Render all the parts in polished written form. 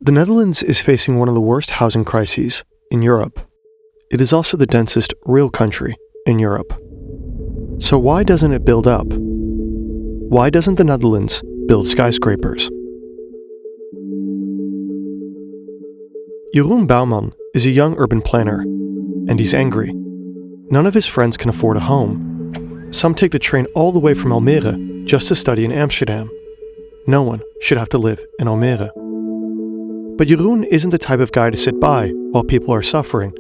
The Netherlands is facing one of the worst housing crises in Europe. It is also the densest real country in Europe. So why doesn't it build up? Why doesn't the Netherlands build skyscrapers? Jeroen Bouwman is a young urban planner, and he's angry. None of his friends can afford a home. Some take the train all the way from Almere just to study in Amsterdam. No one should have to live in Almere. But Jeroen isn't the type of guy to sit by while people are suffering,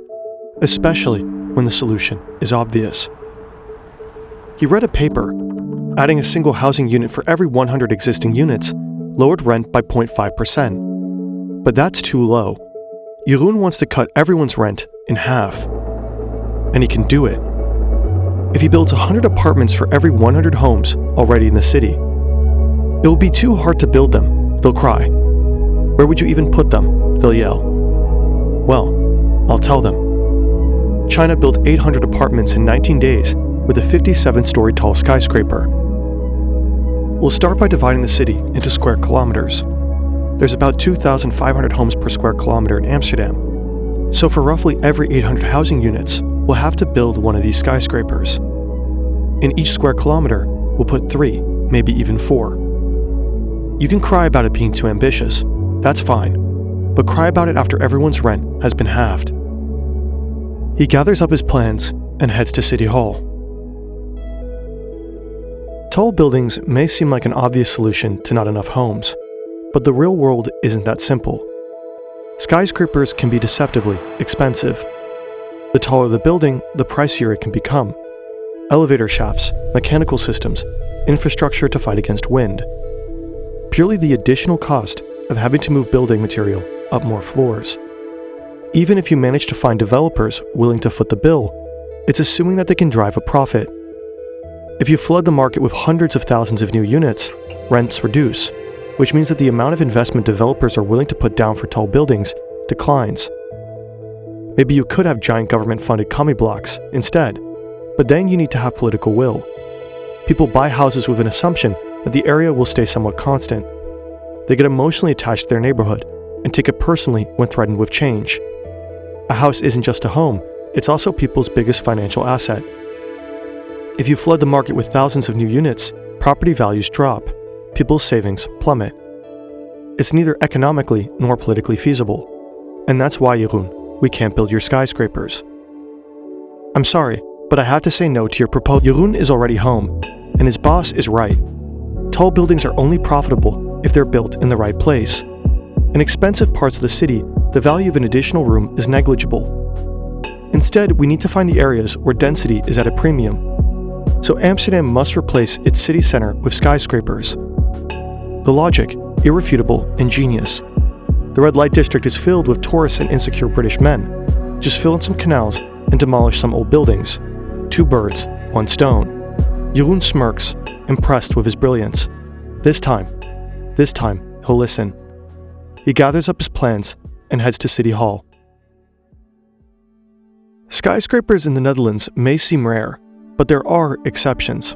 especially when the solution is obvious. He read a paper. Adding a single housing unit for every 100 existing units lowered rent by 0.5%. But that's too low. Jeroen wants to cut everyone's rent in half. And he can do it. If he builds 100 apartments for every 100 homes already in the city, it will be too hard to build them. They'll cry. Where would you even put them? They'll yell. Well, I'll tell them. China built 800 apartments in 19 days with a 57-story tall skyscraper. We'll start by dividing the city into square kilometers. There's about 2,500 homes per square kilometer in Amsterdam. So for roughly every 800 housing units, we'll have to build one of these skyscrapers. In each square kilometer, we'll put 3, maybe even 4. You can cry about it being too ambitious. That's fine. But cry about it after everyone's rent has been halved. He gathers up his plans and heads to City Hall. Tall buildings may seem like an obvious solution to not enough homes, but the real world isn't that simple. Skyscrapers can be deceptively expensive. The taller the building, the pricier it can become. Elevator shafts, mechanical systems, infrastructure to fight against wind. Purely the additional cost of having to move building material up more floors. Even if you manage to find developers willing to foot the bill, it's assuming that they can drive a profit. If you flood the market with hundreds of thousands of new units, rents reduce, which means that the amount of investment developers are willing to put down for tall buildings declines. Maybe you could have giant government-funded commie blocks instead, but then you need to have political will. People buy houses with an assumption that the area will stay somewhat constant. They get emotionally attached to their neighborhood and take it personally when threatened with change. A house isn't just a home, it's also people's biggest financial asset. If you flood the market with thousands of new units, property values drop, people's savings plummet. It's neither economically nor politically feasible. And that's why, Jeroen, we can't build your skyscrapers. I'm sorry, but I have to say no to your proposal. Jeroen is already home, and his boss is right. Tall buildings are only profitable if they're built in the right place. In expensive parts of the city, the value of an additional room is negligible. Instead, we need to find the areas where density is at a premium. So Amsterdam must replace its city center with skyscrapers. The logic, irrefutable and genius. The red light district is filled with tourists and insecure British men. Just fill in some canals and demolish some old buildings. 2 birds, 1 stone. Jeroen smirks, impressed with his brilliance. This time, he'll listen. He gathers up his plans and heads to City Hall. Skyscrapers in the Netherlands may seem rare, but there are exceptions.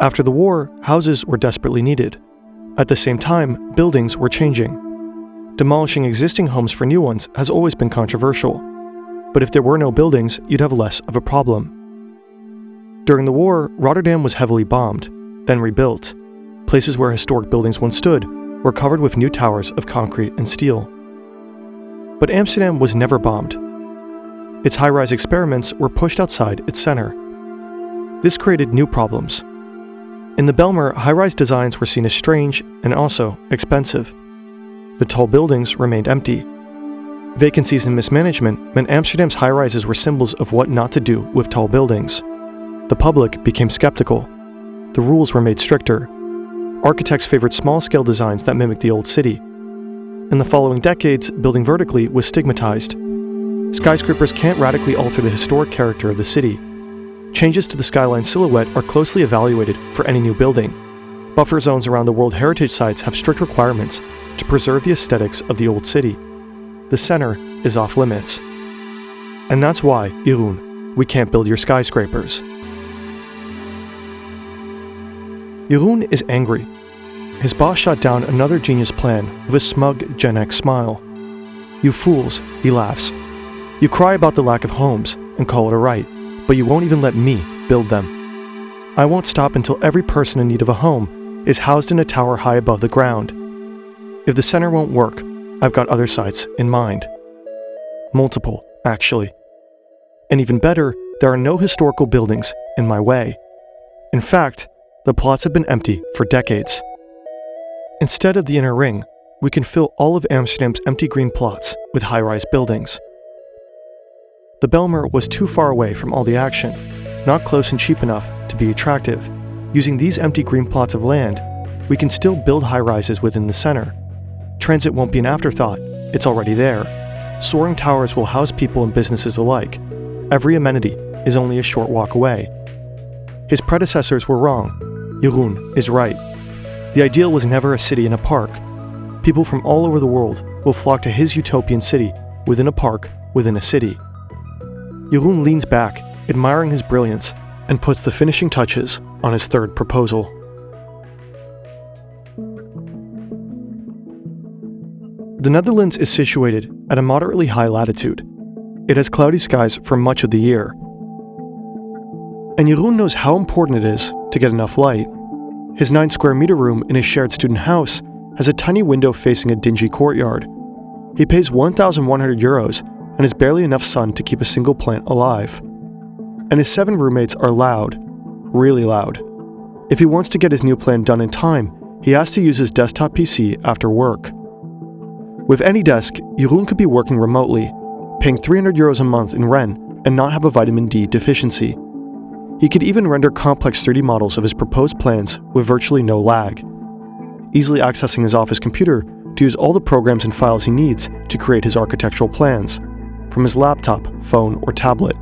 After the war, houses were desperately needed. At the same time, buildings were changing. Demolishing existing homes for new ones has always been controversial. But if there were no buildings, you'd have less of a problem. During the war, Rotterdam was heavily bombed, then rebuilt. Places where historic buildings once stood were covered with new towers of concrete and steel. But Amsterdam was never bombed. Its high-rise experiments were pushed outside its center. This created new problems. In the Bijlmer, high-rise designs were seen as strange and also expensive. The tall buildings remained empty. Vacancies and mismanagement meant Amsterdam's high-rises were symbols of what not to do with tall buildings. The public became skeptical. The rules were made stricter. Architects favored small-scale designs that mimicked the old city. In the following decades, building vertically was stigmatized. Skyscrapers can't radically alter the historic character of the city. Changes to the skyline silhouette are closely evaluated for any new building. Buffer zones around the World Heritage Sites have strict requirements to preserve the aesthetics of the old city. The center is off limits. And that's why, Jeroen, we can't build your skyscrapers. Jeroen is angry. his boss shot down another genius plan with a smug Gen X smile. "You fools," he laughs. "You cry about the lack of homes and call it a right, but you won't even let me build them. I won't stop until every person in need of a home is housed in a tower high above the ground. If the center won't work, I've got other sites in mind. Multiple, actually. And even better, there are no historical buildings in my way. In fact, the plots have been empty for decades. Instead of the inner ring, we can fill all of Amsterdam's empty green plots with high-rise buildings." The Bijlmer was too far away from all the action, not close and cheap enough to be attractive. Using these empty green plots of land, we can still build high-rises within the center. Transit won't be an afterthought, it's already there. Soaring towers will house people and businesses alike. Every amenity is only a short walk away. His predecessors were wrong. Jeroen is right. The ideal was never a city in a park. People from all over the world will flock to his utopian city within a park within a city. Jeroen leans back, admiring his brilliance, and puts the finishing touches on his third proposal. The Netherlands is situated at a moderately high latitude. It has cloudy skies for much of the year. And Jeroen knows how important it is to get enough light. His 9 square meter room in his shared student house has a tiny window facing a dingy courtyard. He pays 1,100 euros and has barely enough sun to keep a single plant alive. And his 7 roommates are loud, really loud. If he wants to get his new plan done in time, he has to use his desktop PC after work. With any desk, Jeroen could be working remotely, paying 300 euros a month in rent and not have a vitamin D deficiency. He could even render complex 3D models of his proposed plans with virtually no lag, easily accessing his office computer to use all the programs and files he needs to create his architectural plans, from his laptop, phone, or tablet,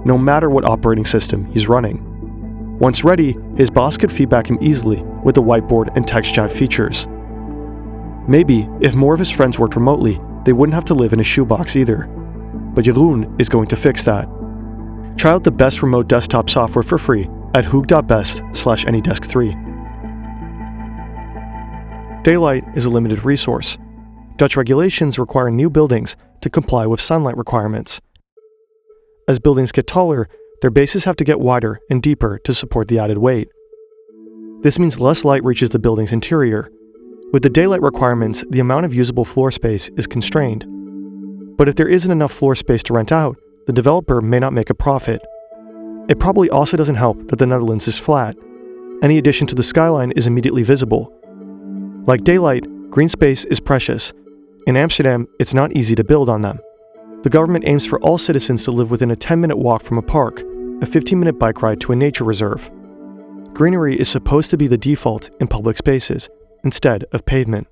no matter what operating system he's running. Once ready, his boss could feedback him easily with the whiteboard and text chat features. Maybe, if more of his friends worked remotely, they wouldn't have to live in a shoebox either. But Jeroen is going to fix that. Try out the best remote desktop software for free at hoog.best/anydesk3. Daylight is a limited resource. Dutch regulations require new buildings to comply with sunlight requirements. As buildings get taller, their bases have to get wider and deeper to support the added weight. This means less light reaches the building's interior. With the daylight requirements, the amount of usable floor space is constrained. But if there isn't enough floor space to rent out, the developer may not make a profit. It probably also doesn't help that the Netherlands is flat. Any addition to the skyline is immediately visible. Like daylight, green space is precious. In Amsterdam, it's not easy to build on them. The government aims for all citizens to live within a 10-minute walk from a park, a 15-minute bike ride to a nature reserve. Greenery is supposed to be the default in public spaces, instead of pavement.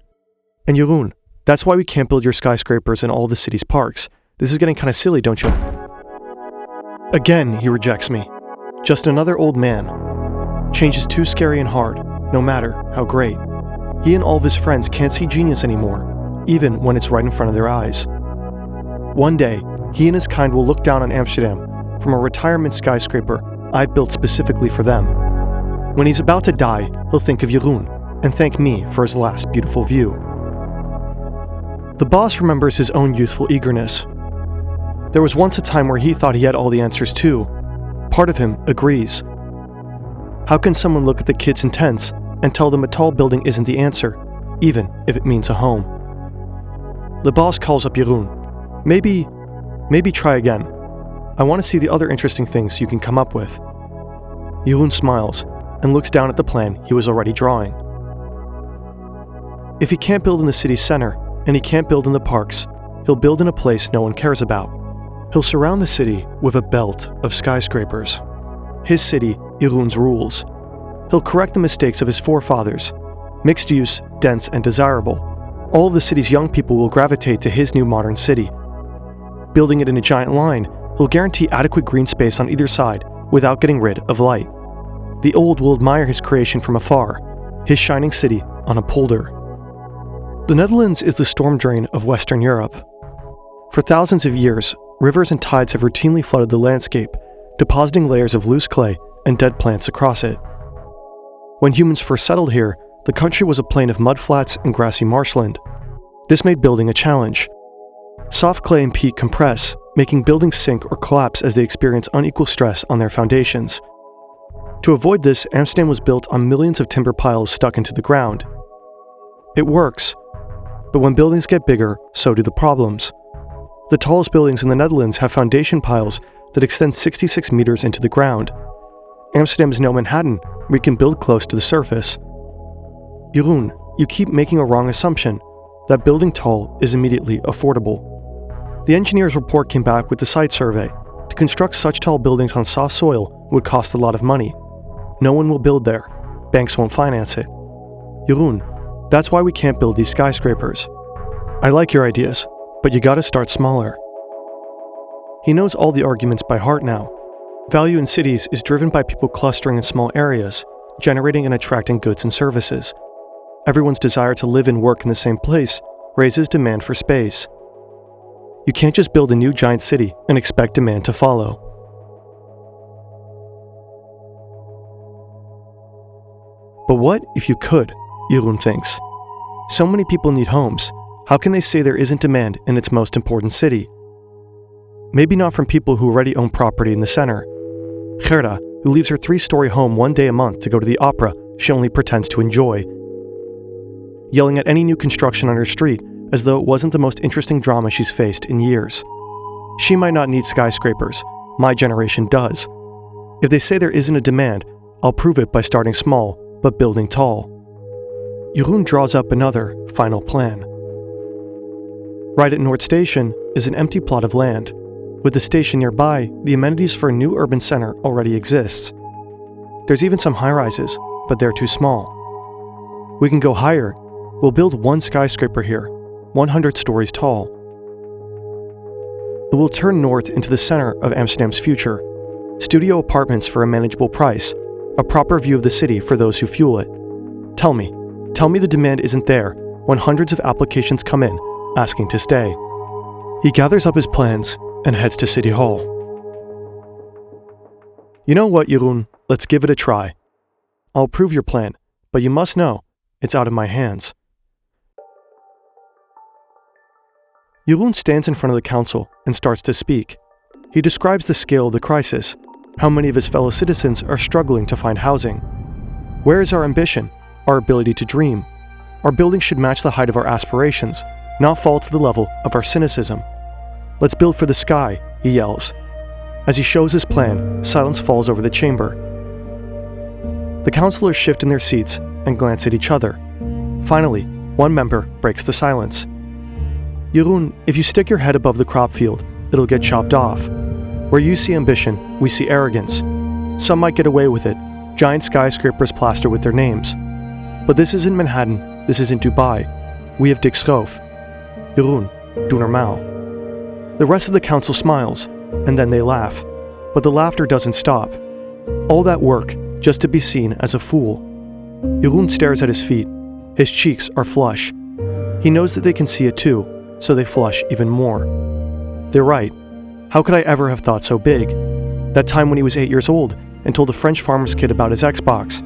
And Jeroen, that's why we can't build your skyscrapers in all the city's parks. This is getting kind of silly, don't you? Again, he rejects me. Just another old man. Change is too scary and hard, no matter how great. He and all of his friends can't see genius anymore, even when it's right in front of their eyes. One day, he and his kind will look down on Amsterdam from a retirement skyscraper I've built specifically for them. When he's about to die, he'll think of Jeroen and thank me for his last beautiful view. The boss remembers his own youthful eagerness. There was once a time where he thought he had all the answers too. Part of him agrees. How can someone look at the kids in tents and tell them a tall building isn't the answer, even if it means a home? The boss calls up Jeroen. Maybe try again. I want to see the other interesting things you can come up with. Jeroen smiles and looks down at the plan he was already drawing. If he can't build in the city center, and he can't build in the parks, he'll build in a place no one cares about. He'll surround the city with a belt of skyscrapers. His city, Jeroen's rules. He'll correct the mistakes of his forefathers. Mixed use, dense, and desirable. All of the city's young people will gravitate to his new modern city. Building it in a giant line, he'll guarantee adequate green space on either side without getting rid of light. The old will admire his creation from afar, his shining city on a polder. The Netherlands is the storm drain of Western Europe. For thousands of years, rivers and tides have routinely flooded the landscape, depositing layers of loose clay and dead plants across it. When humans first settled here, the country was a plain of mudflats and grassy marshland. This made building a challenge. Soft clay and peat compress, making buildings sink or collapse as they experience unequal stress on their foundations. To avoid this, Amsterdam was built on millions of timber piles stuck into the ground. It works, but when buildings get bigger, so do the problems. The tallest buildings in the Netherlands have foundation piles that extend 66 meters into the ground. Amsterdam is no Manhattan, where you can build close to the surface. Jeroen, you keep making a wrong assumption, that building tall is immediately affordable. The engineer's report came back with the site survey. To construct such tall buildings on soft soil would cost a lot of money. No one will build there. Banks won't finance it. Jeroen, that's why we can't build these skyscrapers. I like your ideas, but you gotta start smaller. He knows all the arguments by heart now. Value in cities is driven by people clustering in small areas, generating and attracting goods and services. Everyone's desire to live and work in the same place raises demand for space. You can't just build a new giant city and expect demand to follow. But what if you could, Jeroen thinks. So many people need homes. How can they say there isn't demand in its most important city? Maybe not from people who already own property in the center. Gerda, who leaves her 3-story home one day a month to go to the opera she only pretends to enjoy. Yelling at any new construction on her street as though it wasn't the most interesting drama she's faced in years. She might not need skyscrapers. My generation does. If they say there isn't a demand, I'll prove it by starting small, but building tall. Jeroen draws up another, final plan. Right at Noord Station is an empty plot of land. With the station nearby, the amenities for a new urban center already exists. There's even some high-rises, but they're too small. We can go higher. We'll build one skyscraper here, 100 stories tall. It will turn north into the center of Amsterdam's future. Studio apartments for a manageable price, a proper view of the city for those who fuel it. Tell me the demand isn't there when hundreds of applications come in asking to stay. He gathers up his plans and heads to City Hall. You know what, Jeroen? Let's give it a try. I'll approve your plan, but you must know, it's out of my hands. Jeroen stands in front of the council and starts to speak. He describes the scale of the crisis, how many of his fellow citizens are struggling to find housing. Where is our ambition, our ability to dream? Our buildings should match the height of our aspirations, not fall to the level of our cynicism. Let's build for the sky, he yells. As he shows his plan, silence falls over the chamber. The councillors shift in their seats and glance at each other. Finally, one member breaks the silence. Jeroen, if you stick your head above the crop field, it'll get chopped off. Where you see ambition, we see arrogance. Some might get away with it, giant skyscrapers plastered with their names. But this isn't Manhattan, this isn't Dubai. We have Dick Schoof. Jeroen, doe normaal. The rest of the council smiles, and then they laugh. But the laughter doesn't stop. All that work, just to be seen as a fool. Jeroen stares at his feet. His cheeks are flush. He knows that they can see it too, so they flush even more. They're right. How could I ever have thought so big? That time when he was 8 years old and told a French farmer's kid about his Xbox.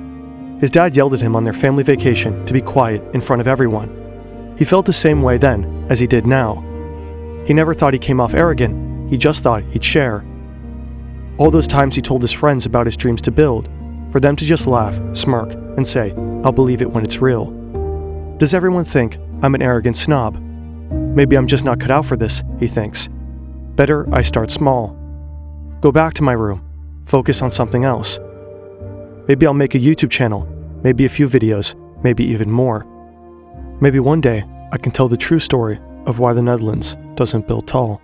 His dad yelled at him on their family vacation to be quiet in front of everyone. He felt the same way then as he did now. He never thought he came off arrogant, he just thought he'd share. All those times he told his friends about his dreams to build, for them to just laugh, smirk, and say, I'll believe it when it's real. Does everyone think I'm an arrogant snob? Maybe I'm just not cut out for this, he thinks. Better I start small. Go back to my room, focus on something else. Maybe I'll make a YouTube channel, maybe a few videos, maybe even more. Maybe one day I can tell the true story of why the Netherlands doesn't build tall.